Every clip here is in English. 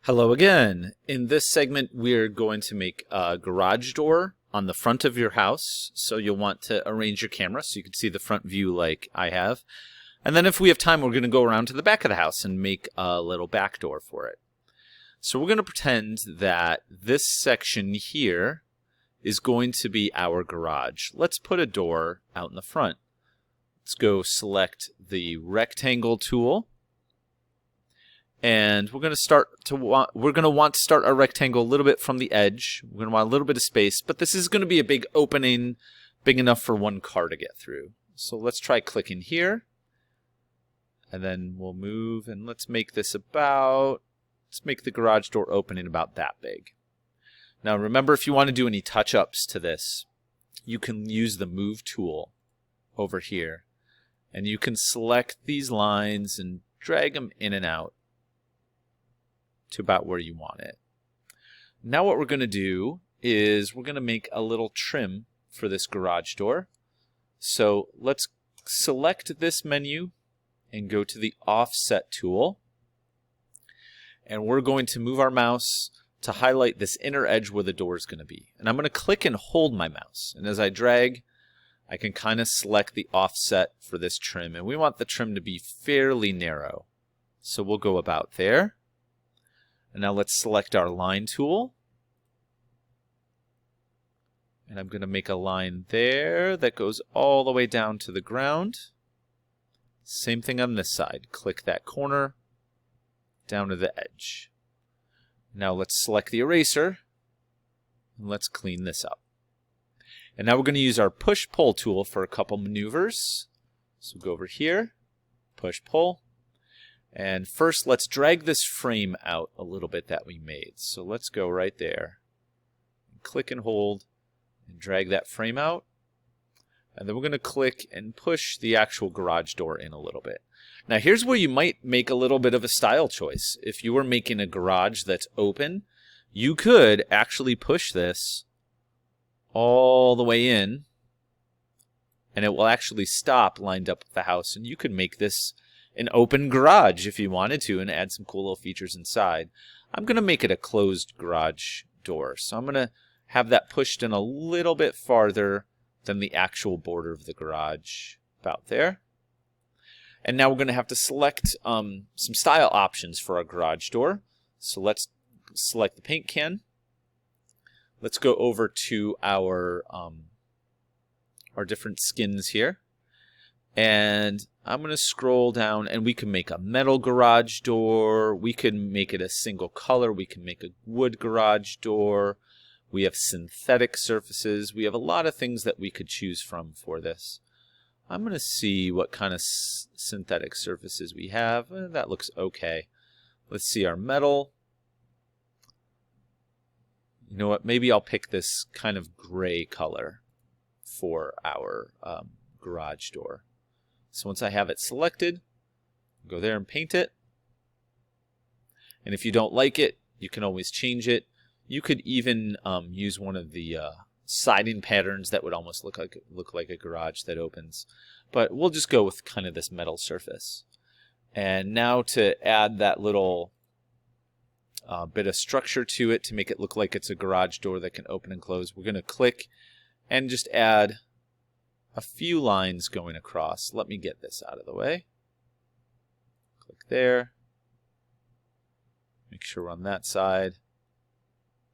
Hello again. In this segment, we're going to make a garage door on the front of your house. So you'll want to arrange your camera so you can see the front view like I have. And then if we have time, we're going to go around to the back of the house and make a little back door for it. So we're going to pretend that this section here is going to be our garage. Let's put a door out in the front. Let's go select the rectangle tool. And we're going to want to start our rectangle a little bit from the edge. We're going to want a little bit of space, but this is going to be a big opening, big enough for one car to get through. So let's try clicking here. And then we'll move and let's make the garage door opening about that big. Now remember, if you want to do any touch-ups to this, you can use the move tool over here. And you can select these lines and drag them in and out to about where you want it. Now what we're going to do is we're going to make a little trim for this garage door. So let's select this menu and go to the offset tool. And we're going to move our mouse to highlight this inner edge where the door is going to be. And I'm going to click and hold my mouse. And as I drag, I can kind of select the offset for this trim. And we want the trim to be fairly narrow. So we'll go about there. And now let's select our line tool. And I'm going to make a line there that goes all the way down to the ground. Same thing on this side. Click that corner down to the edge. Now let's select the eraser and let's clean this up. And now we're going to use our push-pull tool for a couple maneuvers. So go over here, push-pull. And first, let's drag this frame out a little bit that we made. So let's go right there. Click and hold and drag that frame out. And then we're going to click and push the actual garage door in a little bit. Now here's where you might make a little bit of a style choice. If you were making a garage that's open, you could actually push this all the way in. And it will actually stop lined up with the house. And you could make this an open garage if you wanted to and add some cool little features inside. I'm going to make it a closed garage door. So I'm going to have that pushed in a little bit farther than the actual border of the garage, about there. And now we're going to have to select some style options for our garage door. So let's select the paint can. Let's go over to our different skins here. And I'm going to scroll down, and we can make a metal garage door. We can make it a single color. We can make a wood garage door. We have synthetic surfaces. We have a lot of things that we could choose from for this. I'm going to see what kind of synthetic surfaces we have. That looks okay. Let's see our metal. You know what? Maybe I'll pick this kind of gray color for our garage door. So once I have it selected, go there and paint it. And if you don't like it, you can always change it. You could even use one of the siding patterns that would almost look like a garage that opens. But we'll just go with kind of this metal surface. And now to add that little bit of structure to it to make it look like it's a garage door that can open and close, we're going to click and just add a few lines going across. Let me get this out of the way. Click there. Make sure we're on that side.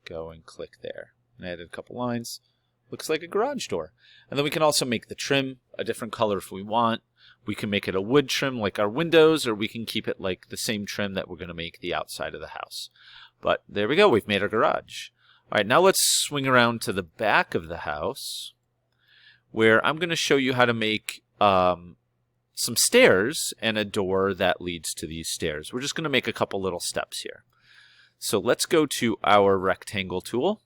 Go and click there. And I added a couple lines. Looks like a garage door. And then we can also make the trim a different color if we want. We can make it a wood trim like our windows, or we can keep it like the same trim that we're going to make the outside of the house. But there we go. We've made our garage. All right, now let's swing around to the back of the house, where I'm going to show you how to make some stairs and a door that leads to these stairs. We're just going to make a couple little steps here. So let's go to our rectangle tool.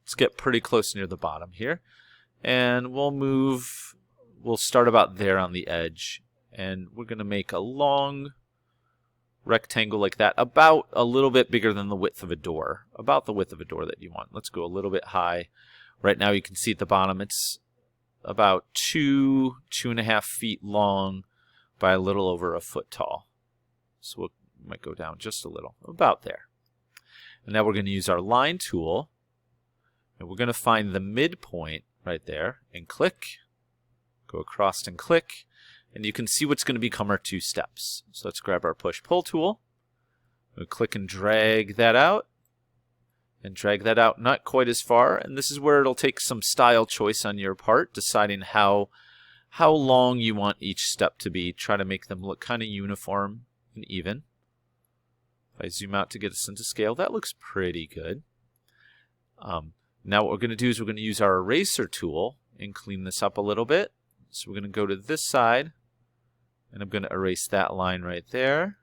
Let's get pretty close near the bottom here. And we'll start about there on the edge. And we're going to make a long rectangle like that, about a little bit bigger than the width of a door. About the width of a door that you want. Let's go a little bit high. Right now you can see at the bottom it's about 2.5 feet long by a little over a foot tall. So we'll Might go down just a little, about there. And now we're going to use our line tool, and we're going to find the midpoint right there and click, go across and click, and you can see what's going to become our 2 steps. So let's grab our push-pull tool. We'll click and drag that out, and drag that out not quite as far. And this is where it'll take some style choice on your part, deciding how long you want each step to be. Try to make them look kind of uniform and even. If I zoom out to get a sense of scale, that looks pretty good. Now what we're going to do is we're going to use our eraser tool and clean this up a little bit. So we're going to go to this side, and I'm going to erase that line right there,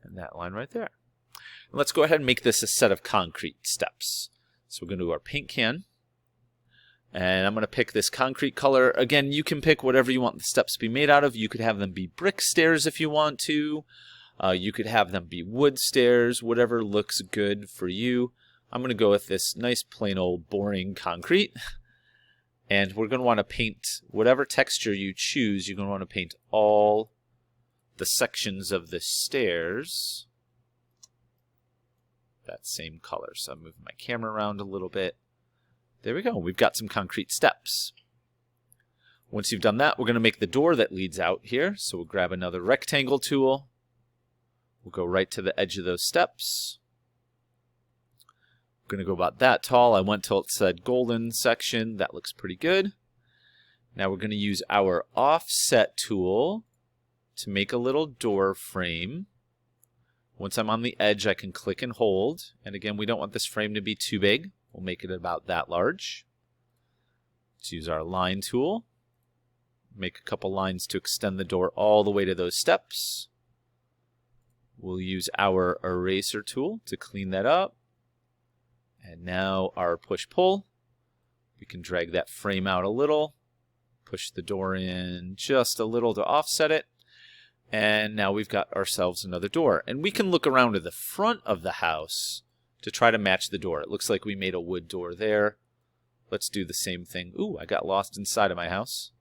and that line right there. And let's go ahead and make this a set of concrete steps. So we're going to do our paint can, and I'm going to pick this concrete color. Again, you can pick whatever you want the steps to be made out of. You could have them be brick stairs if you want to. You could have them be wood stairs, whatever looks good for you. I'm going to go with this nice plain old boring concrete. And we're going to want to paint whatever texture you choose. You're going to want to paint all the sections of the stairs that same color. So I'm moving my camera around a little bit. There we go. We've got some concrete steps. Once you've done that, we're going to make the door that leads out here. So we'll grab another rectangle tool. We'll go right to the edge of those steps. I'm going to go about that tall. I went till it said golden section. That looks pretty good. Now we're going to use our offset tool to make a little door frame. Once I'm on the edge, I can click and hold. And again, we don't want this frame to be too big. We'll make it about that large. Let's use our line tool. Make a couple lines to extend the door all the way to those steps. We'll use our eraser tool to clean that up. And now our push-pull. We can drag that frame out a little. Push the door in just a little to offset it. And now we've got ourselves another door. And we can look around to the front of the house to try to match the door. It looks like we made a wood door there. Let's do the same thing. Ooh, I got lost inside of my house.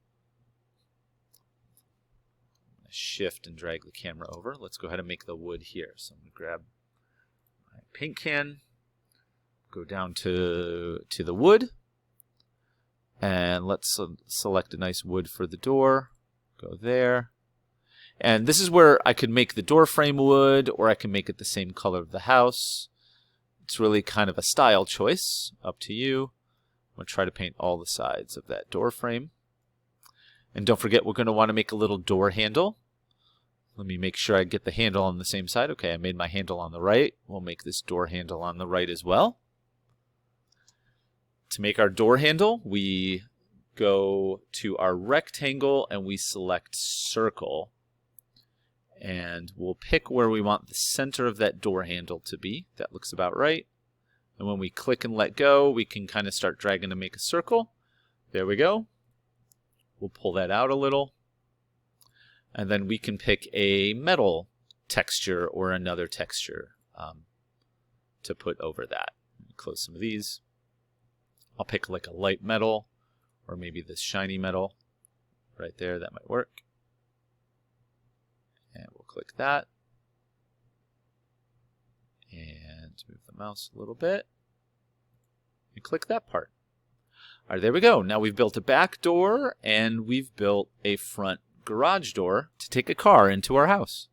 Shift and drag the camera over. Let's go ahead and make the wood here. So I'm going to grab my paint can, go down to the wood, and let's select a nice wood for the door. Go there. And this is where I could make the door frame wood, or I can make it the same color of the house. It's really kind of a style choice, up to you. I'm going to try to paint all the sides of that door frame. And don't forget, we're going to want to make a little door handle. Let me make sure I get the handle on the same side. Okay, I made my handle on the right. We'll make this door handle on the right as well. To make our door handle, we go to our rectangle and we select circle. And we'll pick where we want the center of that door handle to be. That looks about right. And when we click and let go, we can kind of start dragging to make a circle. There we go. We'll pull that out a little. And then we can pick a metal texture or another texture to put over that. Close some of these. I'll pick like a light metal or maybe this shiny metal right there. That might work. And we'll click that. And move the mouse a little bit. And click that part. All right, there we go. Now we've built a back door and we've built a front garage door to take a car into our house.